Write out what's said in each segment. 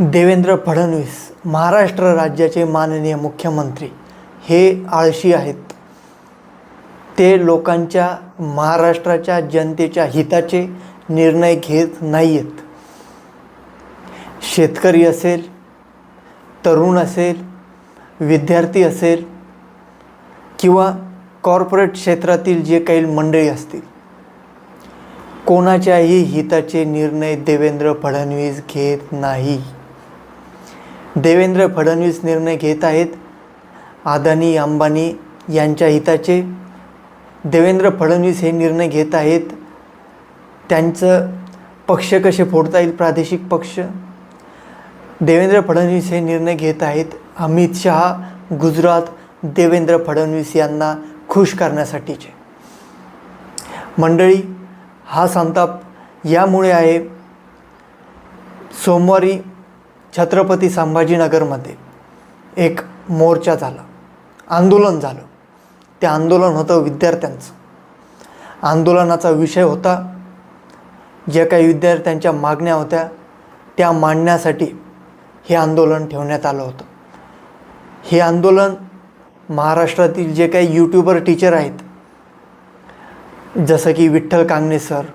देवेंद्र फडणवीस महाराष्ट्र राज्याचे माननीय मुख्यमंत्री हे आळशी आहेत. ते लोकांच्या महाराष्ट्राच्या जनतेच्या हिताचे निर्णय घेत नाही आहेत. शेतकरी असेल, तरुण असेल, विद्यार्थी असेल किंवा कॉर्पोरेट क्षेत्रातील जे काही मंडळी असतील, कोणाच्याही हिताचे निर्णय देवेंद्र फडणवीस घेत नाही. देवेंद्र फडणवीस निर्णय घेत आहेत अदानी अंबानी यांच्या हिताचे. देवेंद्र फडणवीस हे निर्णय घेत आहेत त्यांचं पक्ष कसे फोडता येईल, प्रादेशिक पक्ष. देवेंद्र फडणवीस हे निर्णय घेत आहेत अमित शहा गुजरात देवेंद्र फडणवीस यांना खुश करण्यासाठीचे. मंडळी, हा संताप यामुळे आहे, सोमवारी छत्रपती संभाजीनगरमध्ये एक मोर्चा झाला, आंदोलन झालं. ते आंदोलन होतं विद्यार्थ्यांचं. आंदोलनाचा विषय होता ज्या काही विद्यार्थ्यांच्या मागण्या होत्या त्या मांडण्यासाठी हे आंदोलन ठेवण्यात आलं होतं. हे आंदोलन महाराष्ट्रातील जे काही यूट्यूबर टीचर आहेत, जसं की विठ्ठल कांगणे सर,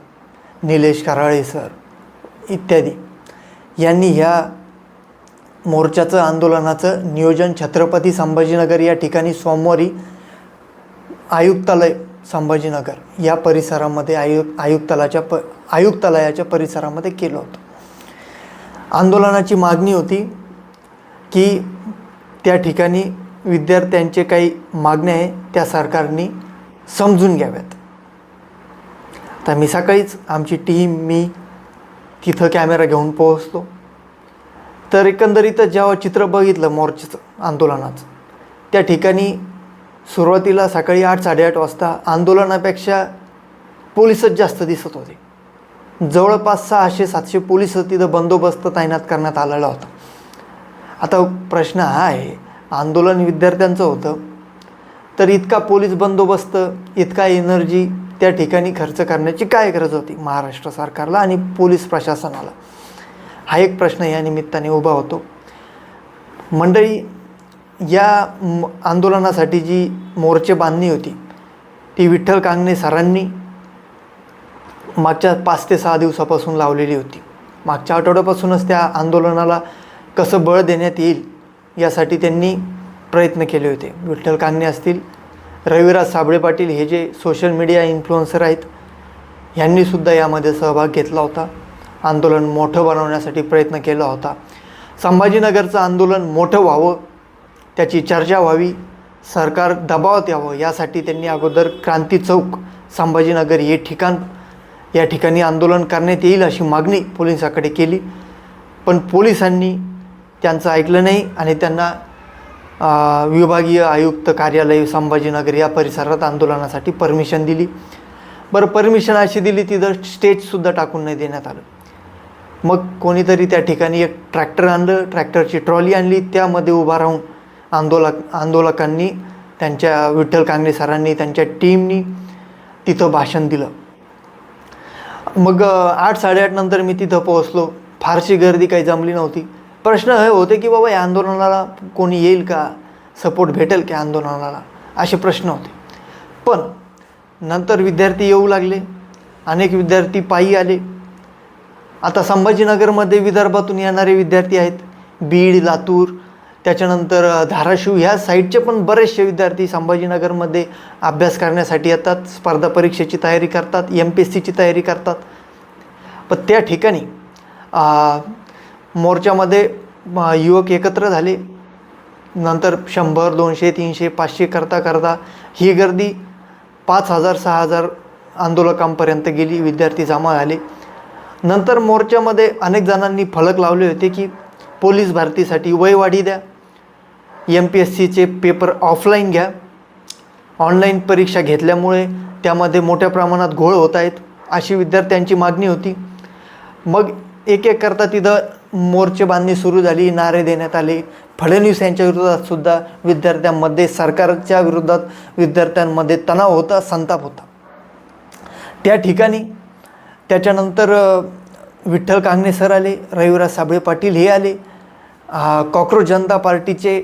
निलेश कराळे सर इत्यादी, यांनी ह्या मोर्चाचं आंदोलनाचं नियोजन छत्रपती संभाजीनगर या ठिकाणी सोमवारी आयुक्तालय संभाजीनगर या परिसरामध्ये आयुक्तालयाच्या परिसरामध्ये केलं होतं. आंदोलनाची मागणी होती की त्या ठिकाणी विद्यार्थ्यांचे काही मागण्या आहे त्या सरकारने समजून घ्याव्यात. तर मी सकाळीच आमची टीम, मी तिथं कॅमेरा घेऊन पोहोचलो. तर एकंदरीतच जेव्हा चित्र बघितलं मोर्चाचं, आंदोलनाचं, त्या ठिकाणी सुरुवातीला सकाळी 8-8:30 वाजता आंदोलनापेक्षा पोलिसच जास्त दिसत होते. जवळपास 600-700 पोलिस तिथं बंदोबस्त तैनात करण्यात आलेला होता. आता प्रश्न हा आहे, आंदोलन विद्यार्थ्यांचं होतं तर इतका पोलीस बंदोबस्त, इतका एनर्जी त्या ठिकाणी खर्च करण्याची काय गरज होती महाराष्ट्र सरकारला आणि पोलीस प्रशासनाला? हा एक प्रश्न या निमित्ताने उभा होतो. मंडळी, या आंदोलनासाठी जी मोर्चे बांधणी होती ती विठ्ठल कांगणे सरांनी मागच्या 5 ते 6 दिवसापासून लावलेली होती. मागच्या आठवड्यापासूनच त्या आंदोलनाला कसं बळ देण्यात येईल यासाठी त्यांनी प्रयत्न केले होते. विठ्ठल कांगणे असतील, रविराज साबळे पाटील हे जे सोशल मीडिया इन्फ्लुएन्सर आहेत, यांनीसुद्धा यामध्ये सहभाग घेतला होता. आंदोलन मोठं बनवण्यासाठी प्रयत्न केला होता. संभाजीनगरचं आंदोलन मोठं व्हावं, त्याची चर्चा व्हावी, सरकार दबावात यावं, यासाठी त्यांनी अगोदर क्रांती चौक संभाजीनगर हे ठिकाण, या ठिकाणी आंदोलन करण्यात येईल अशी मागणी पोलिसांकडे केली. पण पोलिसांनी त्यांचं ऐकलं नाही आणि त्यांना विभागीय आयुक्त कार्यालय संभाजीनगर या परिसरात आंदोलनासाठी परमिशन दिली. बरं, परमिशन अशी दिली तिथं स्टेजसुद्धा टाकून नाही देण्यात आलं. मग कोणीतरी त्या ठिकाणी एक ट्रॅक्टर आणलं, ट्रॅक्टरची ट्रॉली आणली, त्यामध्ये उभा राहून आंदोलकांनी, त्यांच्या विठ्ठल कांगणे सरांनी, त्यांच्या टीमनी तिथं भाषण दिलं. मग 8-8:30 नंतर मी तिथं पोहोचलो. फारशी गर्दी काही जमली नव्हती. प्रश्न हे होते की बाबा या आंदोलनाला कोणी येईल का, सपोर्ट भेटेल की आंदोलनाला, असे प्रश्न होते. पण नंतर विद्यार्थी येऊ लागले, अनेक विद्यार्थी पायी आले. आता संभाजीनगरमध्ये विदर्भातून येणारे विद्यार्थी आहेत, बीड, लातूर, त्याच्यानंतर धाराशिव ह्या साईडचे पण बरेचसे विद्यार्थी संभाजीनगरमध्ये अभ्यास करण्यासाठी येतात, स्पर्धा परीक्षेची तयारी करतात, MPSCची तयारी करतात. पण त्या ठिकाणी मोर्चामध्ये युवक एकत्र झाले. नंतर 100, 200, 300, 500 करता ही गर्दी 5,000-6,000 आंदोलकांपर्यंत गेली. विद्यार्थी जमा झाले. नंतर मोर्चामध्ये अनेक जणांनी फलक लावले होते की पोलीस भरतीसाठी वयवाढी द्या, MPSCचे पेपर ऑफलाईन घ्या, ऑनलाईन परीक्षा घेतल्यामुळे त्यामध्ये मोठ्या प्रमाणात घोळ होत आहेत, अशी विद्यार्थ्यांची मागणी होती. मग एक करता तिथं मोर्चे बांधणी सुरू झाली, नारे देण्यात आले. फडणवीस यांच्या विरोधात सुद्धा विद्यार्थ्यांमध्ये, सरकारच्या विरोधात विद्यार्थ्यांमध्ये तणाव होता, संताप होता. त्या ठिकाणी त्याच्यानंतर विठ्ठल कांगणे सर आले, रविराज साबळे पाटील हे आले कॉक्रोच जनता पार्टीचे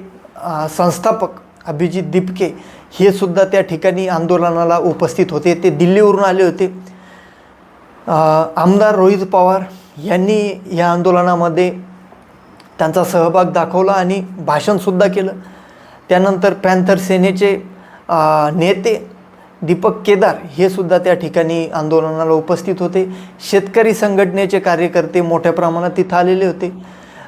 संस्थापक अभिजित दीपके हे सुद्धा त्या ठिकाणी आंदोलनाला उपस्थित होते. ते दिल्लीवरून आले होते. आमदार रोहित पवार यांनी या आंदोलनामध्ये त्यांचा सहभाग दाखवला आणि भाषणसुद्धा केलं. त्यानंतर पॅन्थर सेनेचे नेते दीपक केदार हे सुद्धा त्या ठिकाणी आंदोलनाला उपस्थित होते. शेतकरी संघटनेचे कार्यकर्ते मोठ्या प्रमाणात तिथं आलेले होते.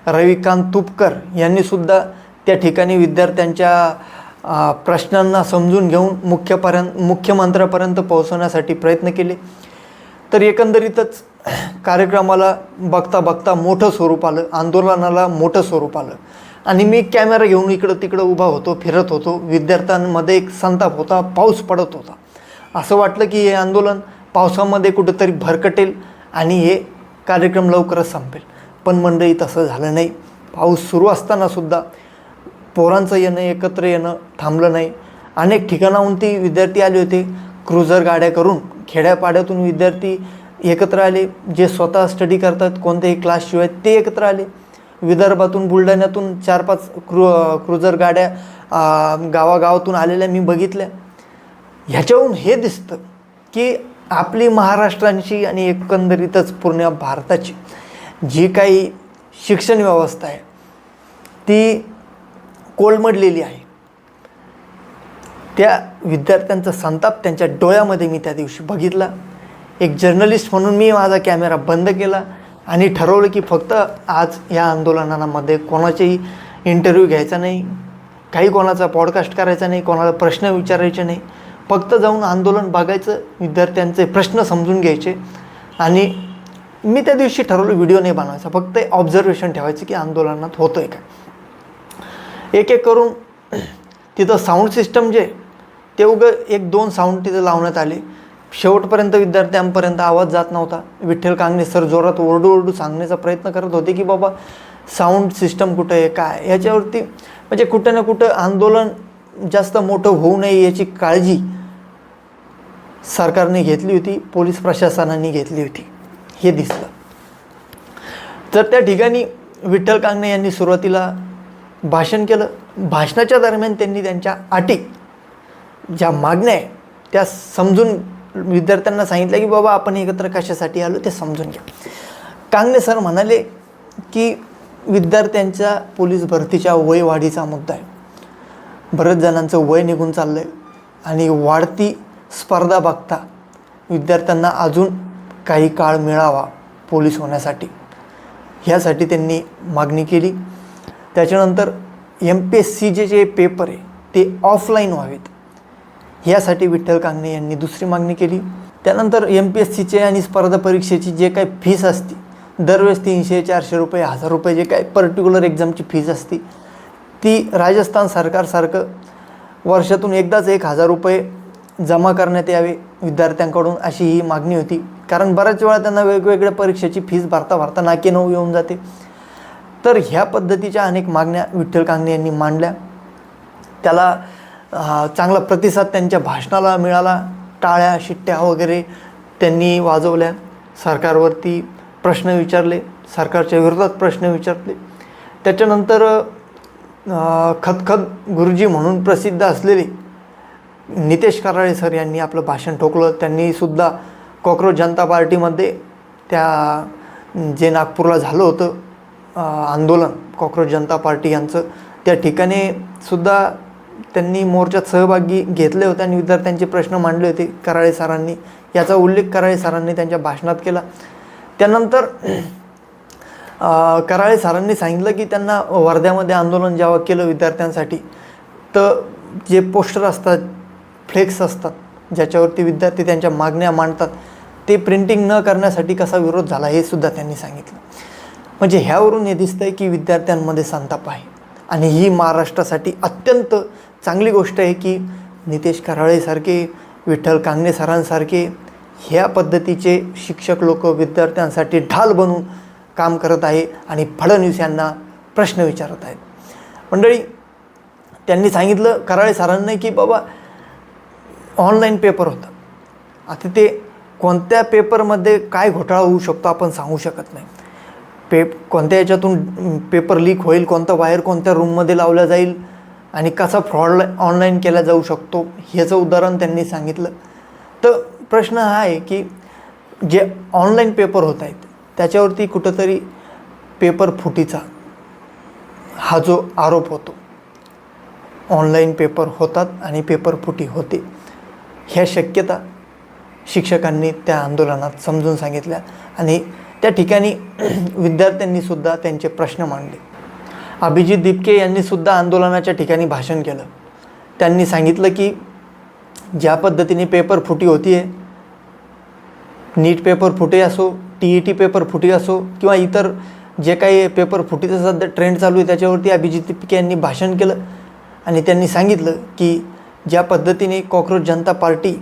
रविकांत तुपकर यांनीसुद्धा त्या ठिकाणी विद्यार्थ्यांच्या प्रश्नांना समजून घेऊन मुख्यमंत्र्यापर्यंत पोहोचवण्यासाठी प्रयत्न केले. तर एकंदरीतच कार्यक्रमाला बघता बघता मोठं स्वरूप आलं, आंदोलनाला मोठं स्वरूप आलं. आणि मी कॅमेरा घेऊन इकडं तिकडं उभा होतो, फिरत होतो. विद्यार्थ्यांमध्ये एक संताप होता, पाऊस पडत होता. असं वाटलं की हे आंदोलन पावसामध्ये कुठंतरी भरकटेल आणि हे कार्यक्रम लवकरच संपेल. पण मंडळी तसं झालं नाही. पाऊस सुरू असतानासुद्धा पोरांचं येणं, एकत्र येणं थांबलं नाही. अनेक ठिकाणाहून ती विद्यार्थी आले होते. क्रुझर गाड्या करून खेड्यापाड्यातून विद्यार्थी एकत्र आले. जे स्वतः स्टडी करतात, कोणत्याही क्लासशिवाय, ते एकत्र आले. विदर्भातून, बुलढाण्यातून 4-5 क्रुझर गाड्या गावागावातून आलेल्या मी बघितल्या. ह्याच्यावरून हे दिसतं की आपली महाराष्ट्राची आणि एकंदरीतच पूर्ण भारताची जी काही शिक्षण व्यवस्था आहे ती कोलमडलेली आहे. त्या विद्यार्थ्यांचा संताप त्यांच्या डोळ्यामध्ये मी त्या दिवशी बघितला. एक जर्नलिस्ट म्हणून मी माझा कॅमेरा बंद केला आणि ठरवलं की फक्त आज या आंदोलनामध्ये कोणाचेही इंटरव्ह्यू घ्यायचा नाही, काही कोणाचा पॉडकास्ट करायचा नाही, कोणाला प्रश्न विचारायचे नाही. फक्त जाऊन आंदोलन बघायचं, विद्यार्थ्यांचे प्रश्न समजून घ्यायचे. आणि मी त्या दिवशी ठरवलं व्हिडिओ नाही बनवायचा, फक्त ऑब्झर्वेशन ठेवायचं की आंदोलनात होतं आहे काय. एक एक करून तिथं साऊंड सिस्टम जे ते उगं 1-2 साऊंड तिथं लावण्यात आले. शेवटपर्यंत विद्यार्थ्यांपर्यंत आवाज जात नव्हता. विठ्ठल कांगणे सर जोरात ओरडू सांगण्याचा प्रयत्न करत होते की बाबा साऊंड सिस्टम कुठं आहे, काय. याच्यावरती म्हणजे कुठं ना कुठं आंदोलन जास्त मोठं होऊ नये याची काळजी सरकारने घेतली होती, पोलीस प्रशासनाने घेतली होती, हे दिसलं. तर त्या ठिकाणी विठ्ठल कांगणे यांनी सुरुवातीला भाषण केलं. भाषणाच्या दरम्यान त्यांनी त्यांच्या अटी, ज्या मागण्या आहे त्या समजून विद्यार्थ्यांना सांगितलं की बाबा आपण एकत्र कशासाठी आलो ते समजून घ्या. कांगणे सर म्हणाले की विद्यार्थ्यांच्या पोलीस भरतीच्या वयवाढीचा मुद्दा आहे. बरेच जणांचं वय निघून चाललं आहे आणि वाढती स्पर्धा बघता विद्यार्थ्यांना अजून काही काळ मिळावा पोलीस होण्यासाठी, ह्यासाठी त्यांनी मागणी केली. त्याच्यानंतर MPSCचे जे पेपर आहे ते ऑफलाईन व्हावेत, ह्यासाठी विठ्ठल कांगणे यांनी दुसरी मागणी केली. त्यानंतर MPSCचे आणि स्पर्धा परीक्षेची जे काही फीस असते, दरवेळेस 300-400 रुपये, 1000 रुपये जे काही पर्टिक्युलर एक्झामची फीस असते, ती राजस्थान सरकारसारखं वर्षातून एकदाच 1000 रुपये जमा करण्यात यावे विद्यार्थ्यांकडून, अशी ही मागणी होती. कारण बऱ्याच वेळा त्यांना वेगवेगळ्या परीक्षेची फीस भरता नाकेनऊ येऊन जाते. तर ह्या पद्धतीच्या अनेक मागण्या विठ्ठल कांगणे यांनी मांडल्या. त्याला चांगला प्रतिसाद त्यांच्या भाषणाला मिळाला. टाळ्या शिट्ट्या वगैरे त्यांनी वाजवल्या. सरकारवरती प्रश्न विचारले, सरकारच्या विरोधात प्रश्न विचारले. त्याच्यानंतर खदखद गुरुजी म्हणून प्रसिद्ध असलेले नितेश कराळे सर यांनी आपलं भाषण ठोकलं. त्यांनीसुद्धा कॉक्रोच जनता पार्टीमध्ये त्या जे नागपूरला झालं होतं आंदोलन कॉक्रोच जनता पार्टी यांचं, त्या ठिकाणी सुद्धा त्यांनी मोर्चात सहभागी घेतले होते आणि विद्यार्थ्यांचे प्रश्न मांडले होते कराळे सरांनी. याचा उल्लेख कराळे सरांनी त्यांच्या भाषणात केला. त्यानंतर कराळे सरांनी सांगितलं की त्यांना वर्ध्यामध्ये आंदोलन जेव्हा केलं विद्यार्थ्यांसाठी, तर जे पोस्टर असतात, फ्लेक्स असतात, ज्याच्यावरती विद्यार्थी त्यांच्या मागण्या मांडतात, ते प्रिंटिंग न करण्यासाठी कसा विरोध झाला हे सुद्धा त्यांनी सांगितलं. म्हणजे ह्यावरून हे दिसतं आहे की विद्यार्थ्यांमध्ये संताप आहे. आणि ही महाराष्ट्रासाठी अत्यंत चांगली गोष्ट आहे की नितेश कराळेसारखे, विठ्ठल कांगणे सरांसारखे ह्या पद्धतीचे शिक्षक लोक विद्यार्थ्यांसाठी ढाल बनून काम करत आहे आणि फडणवीस यांना प्रश्न विचारत आहेत. मंडळी, त्यांनी सांगितलं कराळे सरांना की बाबा ऑनलाईन पेपर होता. आता ते कोणत्या पेपरमध्ये काय घोटाळा होऊ शकतो आपण सांगू शकत नाही. कोणत्या याच्यातून पेपर लीक होईल, कोणता वायर कोणत्या रूममध्ये लावला जाईल आणि कसा फ्रॉड ऑनलाईन केला जाऊ शकतो ह्याचं उदाहरण त्यांनी सांगितलं. तर प्रश्न हा आहे की जे ऑनलाईन पेपर होत आहेत त्याच्यावरती कुठंतरी पेपर फुटीचा हा जो आरोप होतो, ऑनलाईन पेपर होतात आणि पेपर फुटी होते, ह्या शक्यता शिक्षकांनी त्या आंदोलनात समजून सांगितल्या आणि त्या ठिकाणी विद्यार्थ्यांनीसुद्धा त्यांचे प्रश्न मांडले. अभिजित दिपके यांनीसुद्धा आंदोलनाच्या ठिकाणी भाषण केलं. त्यांनी सांगितलं की ज्या पद्धतीने पेपर फुटी होती आहे, नीट पेपर फुटे असो, TET पेपर फुटी असो किंवा इतर जे काही पेपर फुटीचा सध्या ट्रेंड चालू आहे त्याच्यावरती अभिजित दिपके यांनी भाषण केलं आणि त्यांनी सांगितलं की ज्या पद्धतीने कॉक्रोच जनता पार्टी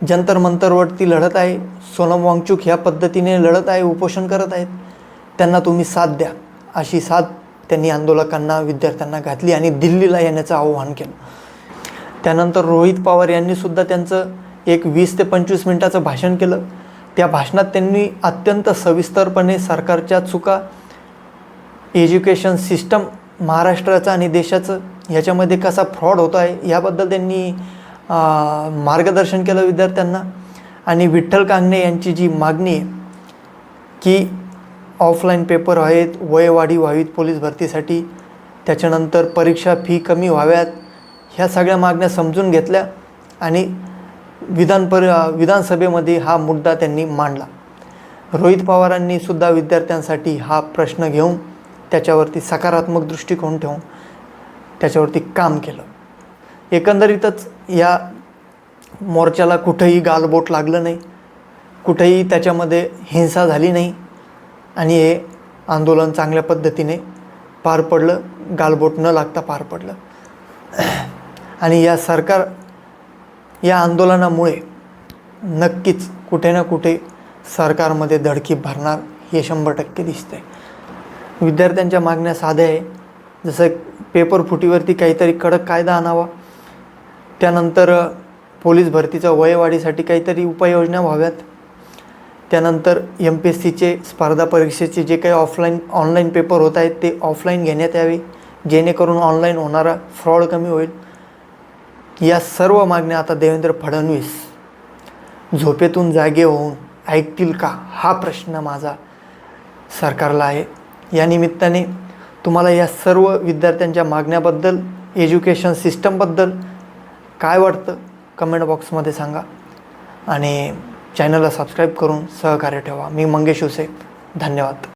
जंतर मंतरवरती लढत आहे, सोनम वांगचुक ह्या पद्धतीने लढत आहे, उपोषण करत आहेत, त्यांना तुम्ही साथ द्या, अशी साथ त्यांनी आंदोलकांना विद्यार्थ्यांना घातली आणि दिल्लीला येण्याचं आवाहन केलं. त्यानंतर रोहित पवार यांनीसुद्धा त्यांचं एक 20 ते 25 मिनटाचं भाषण केलं. त्या भाषणात त्यांनी अत्यंत सविस्तरपणे सरकारच्या चुका, एज्युकेशन सिस्टम महाराष्ट्राचं आणि देशाचं ह्याच्यामध्ये कसा फ्रॉड होतो आहे याबद्दल त्यांनी मार्गदर्शन केलं विद्यार्थ्यांना. आणि विठ्ठल कांगणे यांची जी मागणी आहे की ऑफलाईन पेपर आहेत, वयवाढी व्हावीत पोलीस भरतीसाठी, त्याच्यानंतर परीक्षा फी कमी व्हाव्यात, ह्या सगळ्या मागण्या समजून घेतल्या आणि विधानसभेमध्ये हा मुद्दा त्यांनी मांडला. रोहित पवारांनी सुद्धा विद्यार्थ्यांसाठी हा प्रश्न घेऊन त्याच्यावरती सकारात्मक दृष्टिकोन ठेवून त्याच्यावरती काम केलं. एकंदरीतच या मोर्चाला कुठंही गालबोट लागलं नाही, कुठेही त्याच्यामध्ये हिंसा झाली नाही आणि हे आंदोलन चांगल्या पद्धतीने पार पडलं, गालबोट न लागता पार पडलं. आणि या आंदोलनामुळे नक्कीच कुठे ना कुठे सरकारमध्ये धडकी भरणार हे 100% दिसतंय. विद्यार्थ्यांच्या मागण्या साध्या आहे, जसं पेपर फुटीवरती काहीतरी कडक कायदा आणावा, त्यानंतर पोलीस भरतीच्या वयवाढीसाठी काहीतरी उपाययोजना व्हाव्यात, त्यानंतर MPSCचे स्पर्धा परीक्षेचे जे काही ऑनलाईन पेपर होत आहेत ते ऑफलाईन घेण्यात यावे, जेणेकरून ऑनलाईन होणारा फ्रॉड कमी होईल. या सर्व मागण्या आता देवेंद्र फडणवीस झोपेतून जागे होऊन ऐकतील का, हा प्रश्न माझा सरकारला आहे. या निमित्ताने तुम्हाला या सर्व विद्यार्थ्यांच्या मागण्याबद्दल, एज्युकेशन सिस्टमबद्दल काय वाटतं कमेंट बॉक्समध्ये सांगा आणि चॅनलला सबस्क्राईब करून सहकार्य ठेवा. मी मंगेश उसे, धन्यवाद.